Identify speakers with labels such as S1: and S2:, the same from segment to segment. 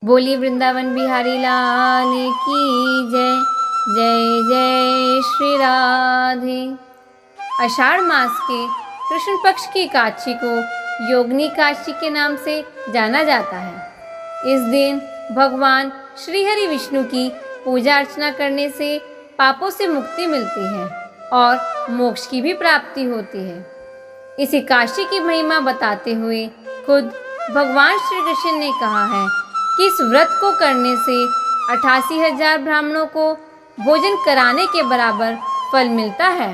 S1: बोली वृंदावन बिहारी लाल की जय। जय जय श्री राधे। आषाढ़ मास के कृष्ण पक्ष की एकादशी को योगिनी एकादशी के नाम से जाना जाता है। इस दिन भगवान श्री हरि विष्णु की पूजा अर्चना करने से पापों से मुक्ति मिलती है और मोक्ष की भी प्राप्ति होती है। इस एकादशी की महिमा बताते हुए खुद भगवान श्री कृष्ण ने कहा है कि इस व्रत को करने से 88,000 ब्राह्मणों को भोजन कराने के बराबर फल मिलता है।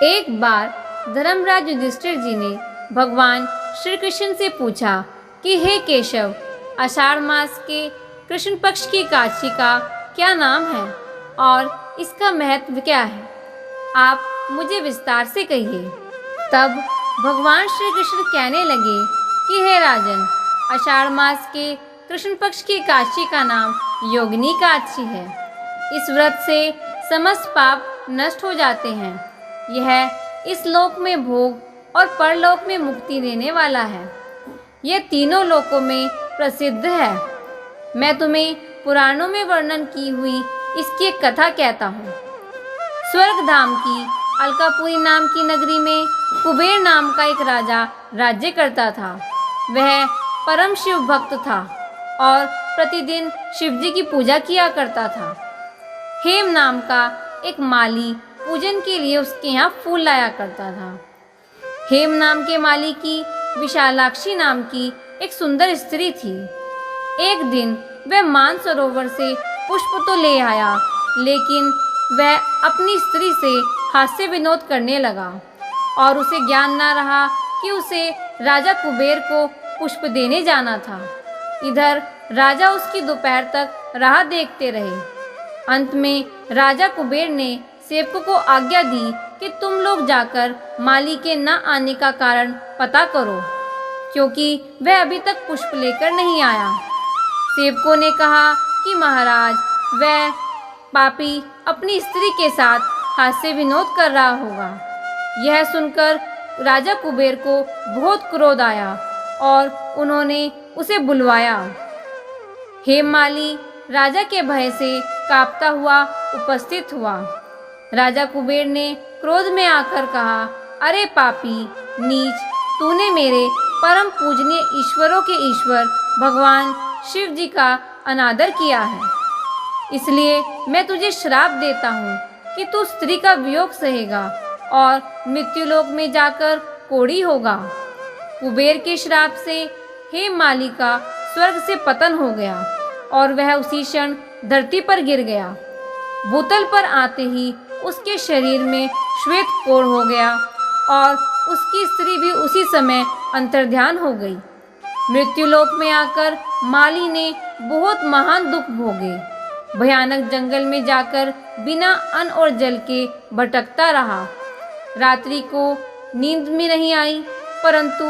S1: एक बार धर्मराज युधिष्ठिर जी ने भगवान श्री कृष्ण से पूछा कि हे केशव, आषाढ़ मास के कृष्ण पक्ष की एकादशी का क्या नाम है और इसका महत्व क्या है, आप मुझे विस्तार से कहिए। तब भगवान श्री कृष्ण कहने लगे कि हे राजन, आषाढ़ मास के कृष्ण पक्ष की एकादशी का नाम योगिनी एकादशी है। इस व्रत से समस्त पाप नष्ट हो जाते हैं। यह इस लोक में भोग और परलोक में मुक्ति देने वाला है। यह तीनों लोकों में प्रसिद्ध है। मैं तुम्हें पुराणों में वर्णन की हुई इसकी एक कथा कहता हूँ। स्वर्ग धाम की अलकापुरी नाम की नगरी में कुबेर नाम का एक राजा राज्य करता था। वह परम शिव भक्त था और प्रतिदिन शिव जी की पूजा किया करता था। हेम नाम का एक माली पूजन के लिए उसके यहाँ फूल लाया करता था। हेम नाम के माली की विशालाक्षी नाम की एक सुंदर स्त्री थी। एक दिन वह मानसरोवर से पुष्प तो ले आया, लेकिन वह अपनी स्त्री से हास्य विनोद करने लगा और उसे ज्ञान न रहा कि उसे राजा कुबेर को पुष्प देने जाना था। इधर राजा उसकी दोपहर तक राह देखते रहे। अंत में राजा कुबेर ने सेवकों को आज्ञा दी कि तुम लोग जाकर माली के न आने का कारण पता करो, क्योंकि वह अभी तक पुष्प लेकर नहीं आया। सेवकों ने कहा कि महाराज, वह पापी अपनी स्त्री के साथ हास्य विनोद कर रहा होगा। यह सुनकर राजा कुबेर को बहुत क्रोध आया और उन्होंने उसे बुलवाया। हेममाली राजा के भय से कांपता हुआ उपस्थित हुआ। राजा कुबेर ने क्रोध में आकर कहा, अरे पापी नीच, तूने मेरे परम पूजनीय ईश्वरों के ईश्वर भगवान शिव जी का अनादर किया है। इसलिए मैं तुझे श्राप देता हूँ कि तू स्त्री का वियोग सहेगा और मृत्युलोक में जाकर कोढ़ी होगा। कुबेर के श्राप से हेममाली का स्वर्ग से पतन हो गया और वह उसी क्षण धरती पर गिर गया। भूतल पर आते ही उसके शरीर में श्वेत कोढ़ हो गया और उसकी स्त्री भी उसी समय अंतर्ध्यान हो गई। मृत्युलोक में आकर माली ने बहुत महान दुख भोगे। भयानक जंगल में जाकर बिना अन्न और जल के भटकता रहा। रात्रि को नींद में नहीं आई, परंतु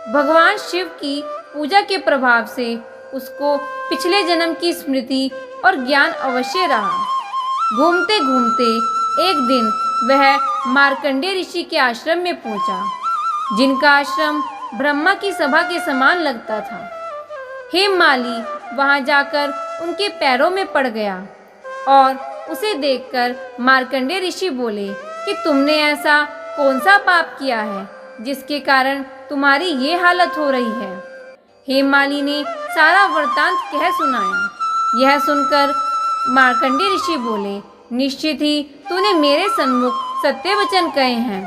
S1: भगवान शिव की पूजा के प्रभाव से उसको पिछले जन्म की स्मृति और ज्ञान अवश्य रहा। घूमते घूमते एक दिन वह मार्कंडेय ऋषि के आश्रम में पहुंचा, जिनका आश्रम ब्रह्मा की सभा के समान लगता था। हेममाली वहां जाकर उनके पैरों में पड़ गया और उसे देखकर मार्कंडेय ऋषि बोले कि तुमने ऐसा कौन सा पाप किया है जिसके कारण तुम्हारी ये हालत हो रही है। हेममाली ने सारा वृत्तांत कह सुनाया। यह सुनकर मार्कंडेय ऋषि बोले, निश्चित ही तूने मेरे सन्मुख सत्य वचन कहे हैं,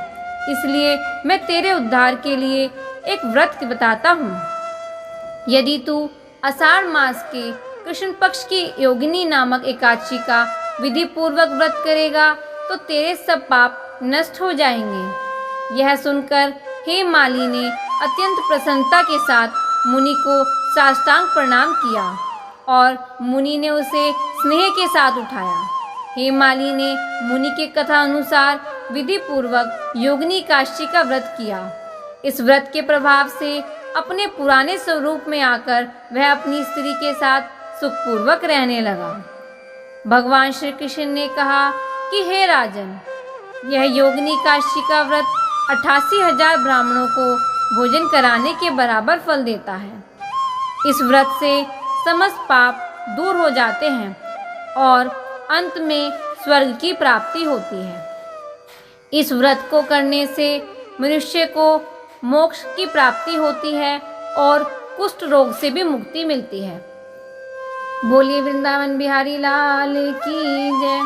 S1: इसलिए मैं तेरे उद्धार के लिए एक व्रत बताता हूँ। यदि तू आषाढ़ मास के कृष्ण पक्ष की योगिनी नामक एकादशी का विधि पूर्वक व्रत करेगा तो तेरे सब पाप नष्ट हो जाएंगे। यह सुनकर हेममाली ने अत्यंत प्रसन्नता के साथ मुनि को साष्टांग प्रणाम किया और मुनि ने उसे स्नेह के साथ उठाया। हेममाली ने मुनि के कथा अनुसार विधि पूर्वक योगिनी एकादशी का व्रत किया। इस व्रत के प्रभाव से अपने पुराने स्वरूप में आकर वह अपनी स्त्री के साथ सुखपूर्वक रहने लगा। भगवान श्री कृष्ण ने कहा कि हे राजन, यह योगिनी एकादशी का व्रत 88,000 ब्राह्मणों को भोजन कराने के बराबर फल देता है। इस व्रत से समस्त पाप दूर हो जाते हैं और अंत में स्वर्ग की प्राप्ति होती है। इस व्रत को करने से मनुष्य को मोक्ष की प्राप्ति होती है और कुष्ठ रोग से भी मुक्ति मिलती है। बोलिए वृंदावन बिहारी लाल की जय।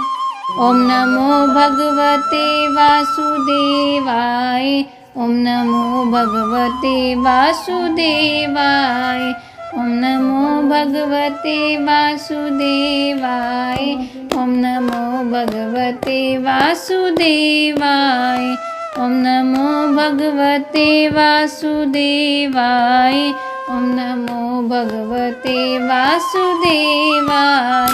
S1: ओम नमो भगवते वासुदेवाय। ओम नमो भगवते वासुदेवाय। ओम नमो भगवते वासुदेवाय। ओम नमो भगवते वासुदेवाय। ओम नमो भगवते वासुदेवाय। ओम नमो भगवते वासुदेवाय।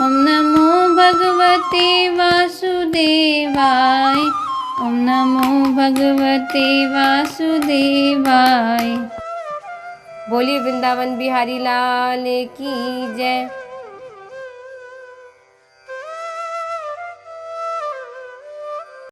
S1: ओम नमो भगवते वासुदेवाय। ओम नमो भगवते वासुदेवाय। बोलिए वृंदावन बिहारी लाल की जय।